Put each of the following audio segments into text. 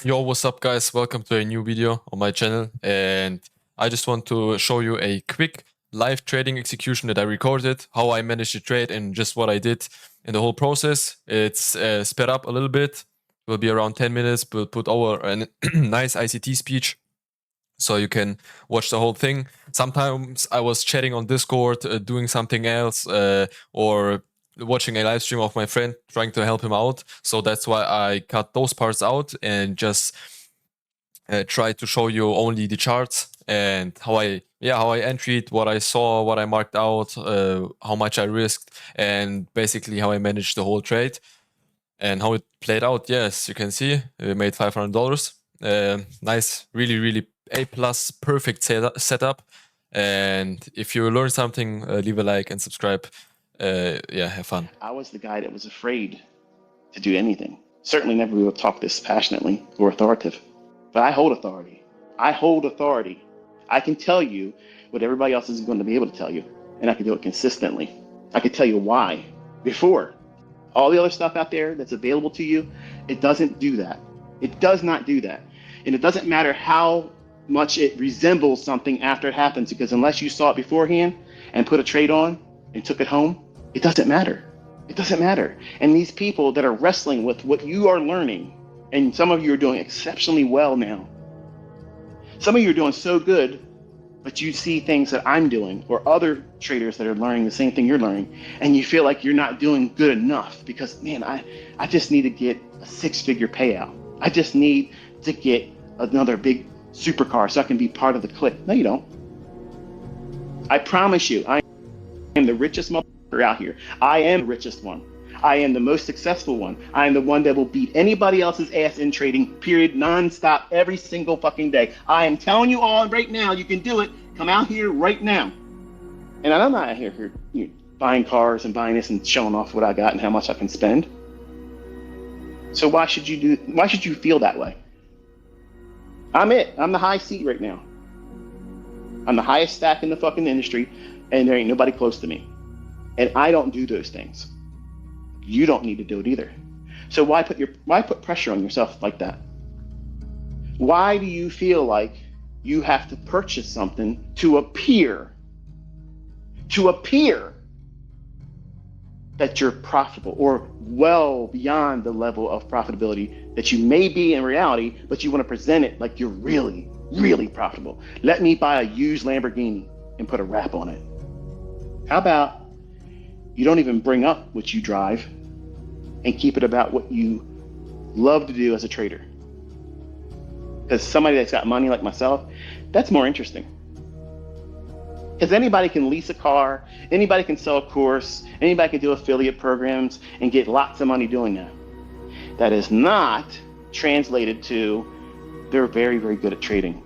Yo, what's up guys? Welcome to a new video on my channel, and I just want to show you a quick live trading execution that I recorded, how I managed to trade and just what I did in the whole process. It's sped up a little bit, will be around 10 minutes, we'll put over a nice ICT speech so you can watch the whole thing. Sometimes I was chatting on Discord, doing something else, or watching a live stream of my friend trying to help him out. So that's why I cut those parts out and just try to show you only the charts and how I entered, what I saw, what I marked out, how much I risked, and basically how I managed the whole trade and how it played out. Yes, you can see we made $500. Nice, really A plus perfect setup. And if you learn something, leave a like and subscribe. Have fun. I was the guy that was afraid to do anything. Certainly never will talk this passionately or authoritative. But I hold authority. I hold authority. I can tell you what everybody else isn't going to be able to tell you. And I can do it consistently. I can tell you why. Before, all the other stuff out there that's available to you, it doesn't do that. It does not do that. And it doesn't matter how much it resembles something after it happens, because unless you saw it beforehand and put a trade on and took it home, it doesn't matter. It doesn't matter. And these people that are wrestling with what you are learning, and some of you are doing exceptionally well now. Some of you are doing so good, but you see things that I'm doing or other traders that are learning the same thing you're learning, and you feel like you're not doing good enough because, man, I just need to get a 6-figure payout. I just need to get another big supercar so I can be part of the clique. No, you don't. I promise you, I am the richest motherfucker out here. I am the richest one. I am the most successful one. I am the one that will beat anybody else's ass in trading, period, nonstop, every single fucking day. I am telling you all right now, you can do it. Come out here right now. And I'm not out here buying cars and buying this and showing off what I got and how much I can spend. So why should you feel that way? I'm the high seat right now. I'm the highest stack in the fucking industry, and there ain't nobody close to me. And I don't do those things. You don't need to do it either. So why put pressure on yourself like that? Why do you feel like you have to purchase something to appear that you're profitable or well beyond the level of profitability that you may be in reality, but you want to present it like you're really, really profitable? Let me buy a used Lamborghini and put a wrap on it. How about you don't even bring up what you drive and keep it about what you love to do as a trader? Because somebody that's got money like myself, that's more interesting. Because anybody can lease a car, anybody can sell a course, anybody can do affiliate programs and get lots of money doing that. That is not translated to they're very, very good at trading.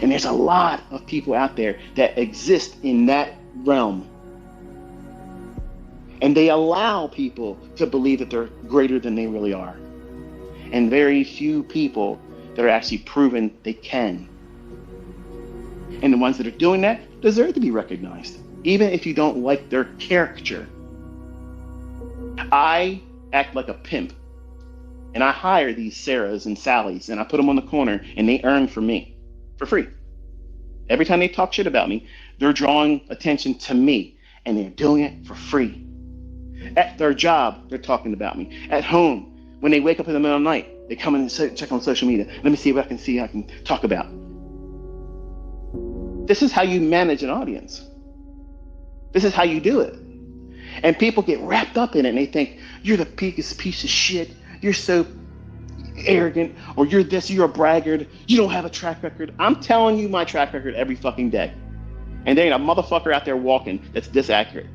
And there's a lot of people out there that exist in that realm. And they allow people to believe that they're greater than they really are. And very few people that are actually proven they can. And the ones that are doing that deserve to be recognized, even if you don't like their character. I act like a pimp, and I hire these Sarahs and Sallys, and I put them on the corner, and they earn from me for free. Every time they talk shit about me, they're drawing attention to me, and they're doing it for free. At their job, they're talking about me. At home, when they wake up in the middle of the night, they come in and check on social media. Let me see what I can talk about. This is how you manage an audience. This is how you do it. And people get wrapped up in it, and they think, you're the biggest piece of shit. You're so arrogant, or you're this, you're a braggart. You don't have a track record. I'm telling you my track record every fucking day. And there ain't a motherfucker out there walking that's this accurate.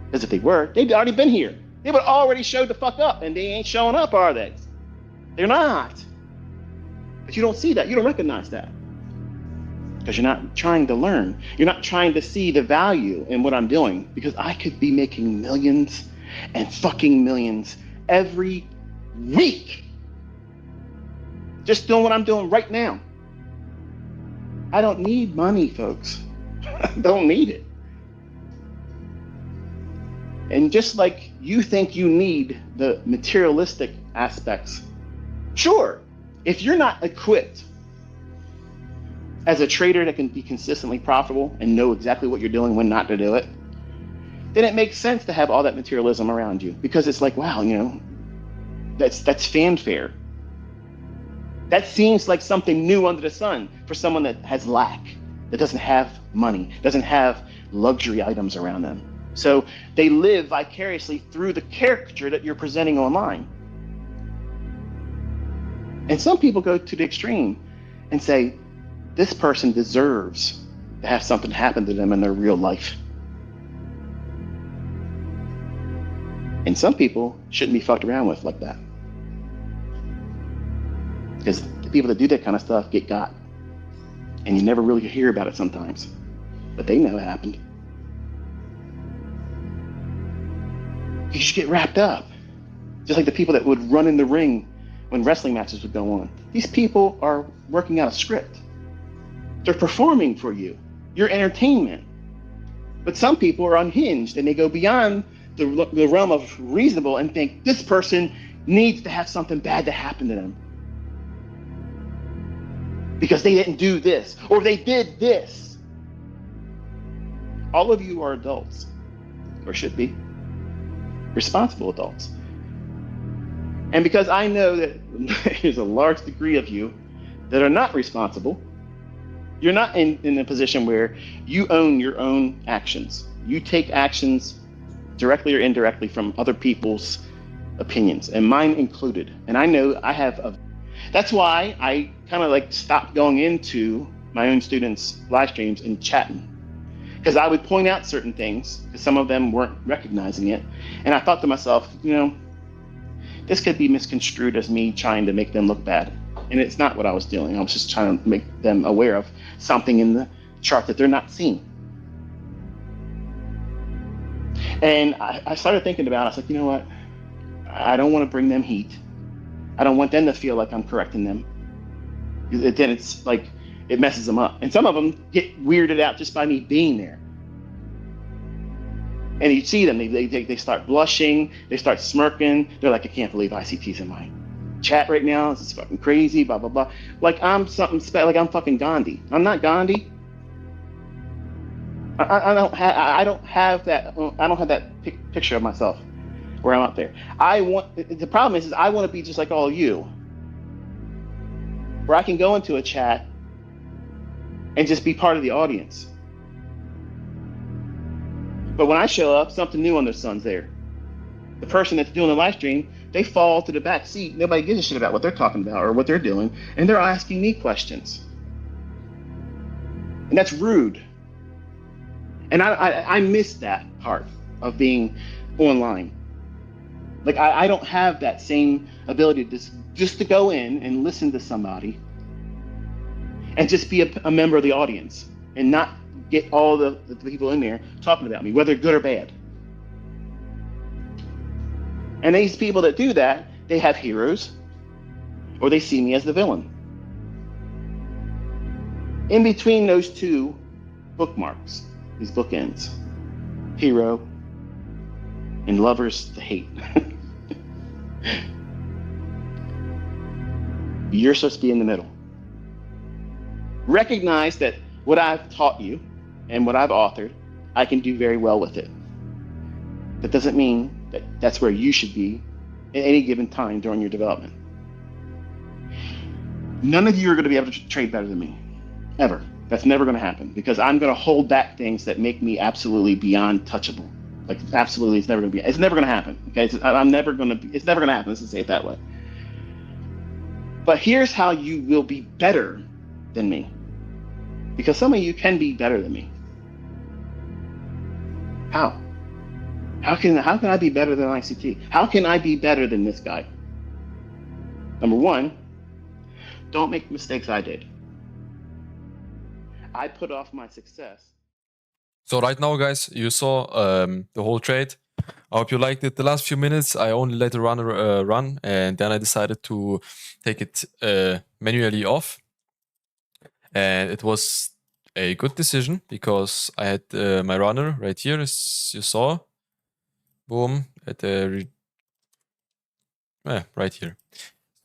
Because if they were, they'd already been here. They would already showed the fuck up, and they ain't showing up, are they? They're not. But you don't see that. You don't recognize that. Because you're not trying to learn. You're not trying to see the value in what I'm doing. Because I could be making millions and fucking millions every week. Just doing what I'm doing right now. I don't need money, folks. I don't need it. And just like you think you need the materialistic aspects Sure, if you're not equipped as a trader that can be consistently profitable and know exactly what you're doing, when not to do it, then it makes sense to have all that materialism around you, because it's like, wow, that's fanfare. That seems like something new under the sun for someone that has lack, that doesn't have money, doesn't have luxury items around them. So they live vicariously through the caricature that you're presenting online. And some people go to the extreme and say, this person deserves to have something happen to them in their real life. And some people shouldn't be fucked around with like that. Because the people that do that kind of stuff get got. And you never really hear about it sometimes. But they know it happened. You just get wrapped up. Just like the people that would run in the ring when wrestling matches would go on. These people are working out a script. They're performing for you, your entertainment. But some people are unhinged and they go beyond the realm of reasonable and think this person needs to have something bad to happen to them because they didn't do this or they did this. All of you are adults, or should be, responsible adults. And because I know that there's a large degree of you that are not responsible, you're not in a position where you own your own actions. You take actions directly or indirectly from other people's opinions, and mine included. And I know I have that's why I kind of like stopped going into my own students' live streams and chatting. Because I would point out certain things, because some of them weren't recognizing it. And I thought to myself, this could be misconstrued as me trying to make them look bad. And it's not what I was doing. I was just trying to make them aware of something in the chart that they're not seeing. And I started thinking about it. I was like, you know what? I don't want to bring them heat. I don't want them to feel like I'm correcting them. Then it's like, it messes them up. And some of them get weirded out just by me being there. And you see them, they start blushing, they start smirking. They're like, I can't believe ICT's in my chat right now. This is fucking crazy, blah, blah, blah. Like I'm something special, like I'm fucking Gandhi. I'm not Gandhi. I don't have that picture of myself where I'm up there. The problem is I want to be just like all of you, where I can go into a chat and just be part of the audience. But when I show up, something new on their son's there. The person that's doing the live stream, they fall to the back seat. Nobody gives a shit about what they're talking about or what they're doing, and they're asking me questions. And that's rude. And I miss that part of being online. Like I don't have that same ability to just to go in and listen to somebody and just be a member of the audience and not get all the people in there talking about me, whether good or bad. And these people that do that, they have heroes or they see me as the villain. In between those two bookmarks, these bookends, hero and lovers to hate. You're supposed to be in the middle. Recognize that what I've taught you and what I've authored, I can do very well with it. That doesn't mean that that's where you should be at any given time during your development. None of you are going to be able to trade better than me, ever. That's never going to happen because I'm going to hold back things that make me absolutely beyond touchable. Like absolutely, it's never going to happen. Okay, it's never going to happen. Let's just say it that way. But here's how you will be better than me, because some of you can be better than me. How? How can I be better than ICT? How can I be better than this guy? Number one, don't make the mistakes I did. I put off my success. So right now, guys, you saw the whole trade. I hope you liked it. The last few minutes, I only let the runner run, and then I decided to take it manually off. And it was a good decision because I had my runner right here, as you saw. Boom, at the right here.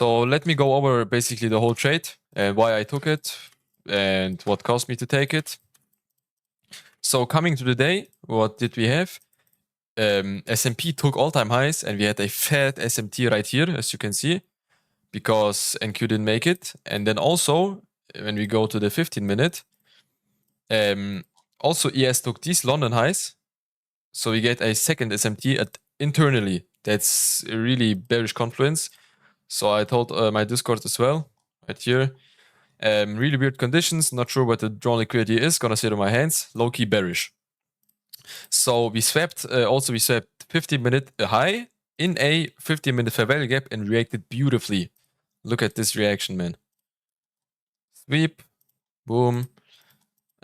So let me go over basically the whole trade and why I took it and what caused me to take it. So coming to the day, what did we have? S&P took all-time highs and we had a fat SMT right here, as you can see, because NQ didn't make it. And then also, when we go to the 15-minute, also ES took these London highs. So we get a second SMT internally. That's a really bearish confluence. So I told my Discord as well, right here. Really weird conditions. Not sure what the drawn liquidity is. Gonna sit on my hands. Low-key bearish. So we swapped, also we swapped 15-minute high in a 15-minute fair value gap and reacted beautifully. Look at this reaction, man. Sweep, boom.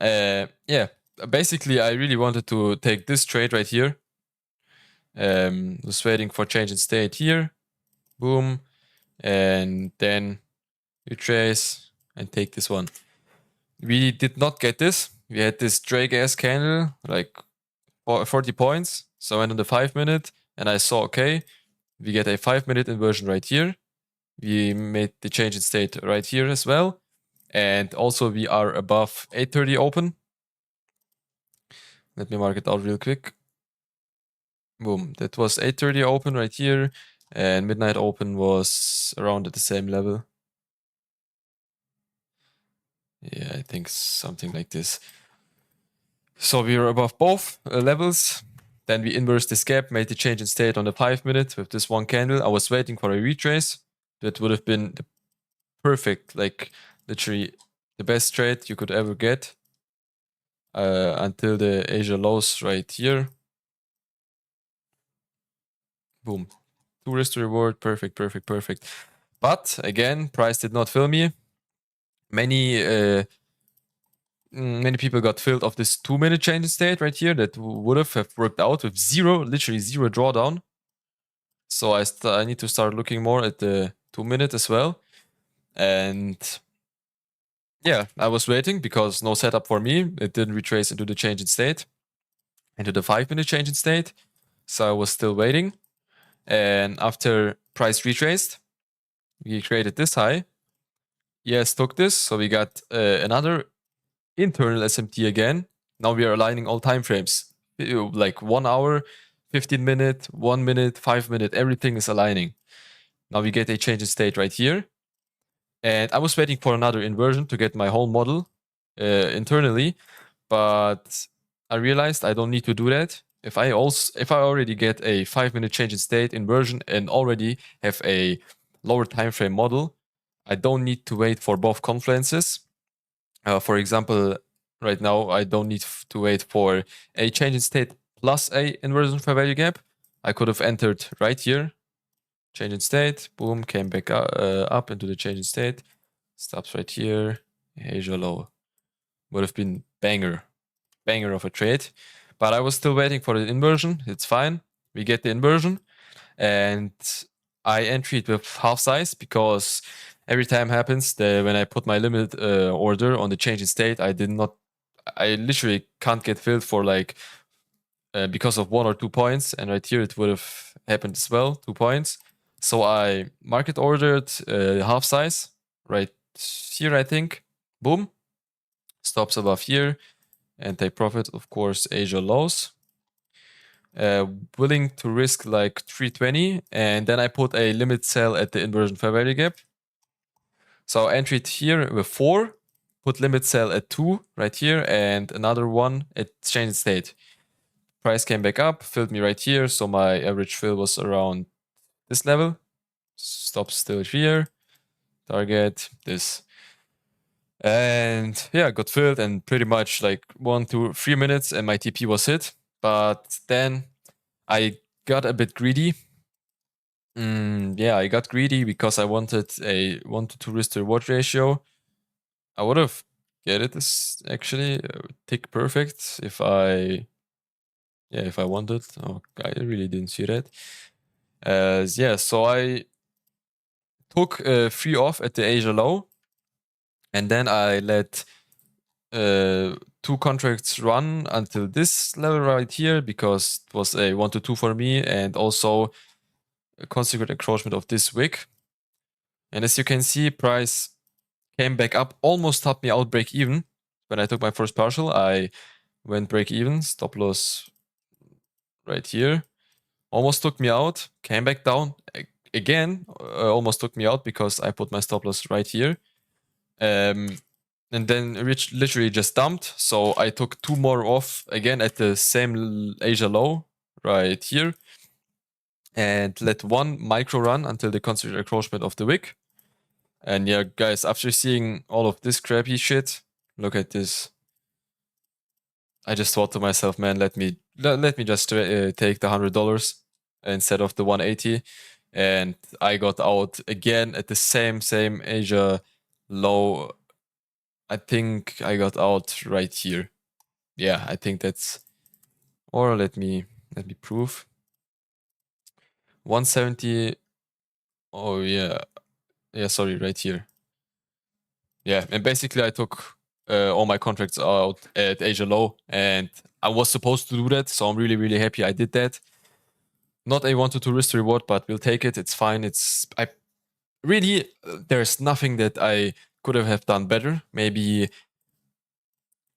Yeah, basically I really wanted to take this trade right here. Was waiting for change in state here. Boom. And then retrace and take this one. We did not get this. We had this Drake ass candle, like 40 points. So I went on the 5-minute and I saw, okay, we get a 5-minute inversion right here. We made the change in state right here as well. And also we are above 8:30 open. Let me mark it out real quick. Boom, that was 8:30 open right here. And midnight open was around at the same level. Yeah, I think something like this. So we were above both levels. Then we inversed this gap, made the change in state on the 5-minute with this one candle. I was waiting for a retrace. That would have been the perfect, like literally the best trade you could ever get until the Asia lows right here. Boom. 2 risk to reward. Perfect, perfect, perfect. But again, price did not fill me. Many people got filled off this 2-minute change in state right here that would have worked out with literally zero drawdown. So I need to start looking more at the 2-minute as well. And yeah, I was waiting because no setup for me. It didn't retrace into the change in state, into the 5-minute change in state. So I was still waiting. And after price retraced, we created this high. Yes, took this. So we got another internal SMT again. Now we are aligning all time frames. Like 1 hour, 15-minute, 1 minute, 5-minute, everything is aligning. Now we get a change in state right here. And I was waiting for another inversion to get my whole model internally, but I realized I don't need to do that. If I already get a 5-minute change in state inversion and already have a lower time frame model, I don't need to wait for both confluences. For example, right now I don't need to wait for a change in state plus a inversion fair value gap. I could have entered right here, change in state, boom, came back up into the change in state, stops right here, Asia low. Would have been banger of a trade. But I was still waiting for the inversion. It's fine. We get the inversion. And I entered with half size because every time happens that when I put my limit order on the change in state, I literally can't get filled for like because of 1 or 2 points. And right here it would have happened as well, 2 points. So I market ordered half size right here, I think. Boom. Stops above here. And take profit, of course, Asia lows. Willing to risk like 320. And then I put a limit sell at the inversion fair value gap. So I entered here with 4. Put limit sell at 2 right here. And another one at change in state. Price came back up, filled me right here. So my average fill was around this level. Stop still here. Target this. And yeah, got filled and pretty much like 1 to 3 minutes and my TP was hit. But then I got a bit greedy. Yeah, I got greedy because I wanted a 1 to 2 risk to reward ratio. I would have get it this actually tick perfect if I wanted. Oh, I really didn't see that. Yeah, so I took 3 off at the Asia low. And then I let 2 contracts run until this level right here because it was a 1 to 2 for me and also a consequent encroachment of this wick. And as you can see, price came back up, almost stopped me out break even. When I took my first partial, I went break even, stop loss right here. Almost took me out, came back down again, almost took me out because I put my stop loss right here. And then literally just dumped. So I took 2 more off again at the same Asia low right here. And let 1 micro run until the concentrated encroachment of the wick. And yeah, guys, after seeing all of this crappy shit, look at this. I just thought to myself, man, let me just take the $100 instead of the 180. And I got out again at the same Asia low. I think I got out right here. Yeah, I think that's, or let me prove. 170. Oh yeah. Yeah, sorry, right here. Yeah, and basically I took all my contracts out at Asia low, and I was supposed to do that, so I'm really, really happy I did that. Not a 1-2 risk to reward, but we'll take it. It's fine. I really, there's nothing that I could have done better. Maybe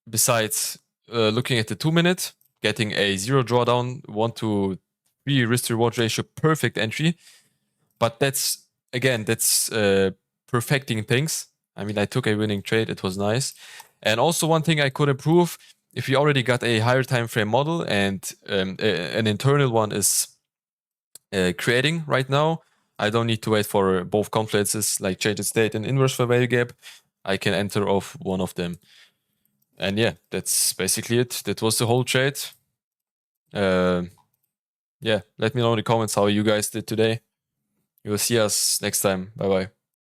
besides looking at the 2-minute, getting a 0 drawdown, 1-3 risk to reward ratio, perfect entry. But that's perfecting things. I mean, I took a winning trade. It was nice. And also one thing I could improve, if you already got a higher time frame model and an internal one is creating right now, I don't need to wait for both confluences like change in state and inverse fair value gap. I can enter off one of them. And yeah, that's basically it. That was the whole trade. Yeah, let me know in the comments how you guys did today. You will see us next time. Bye bye.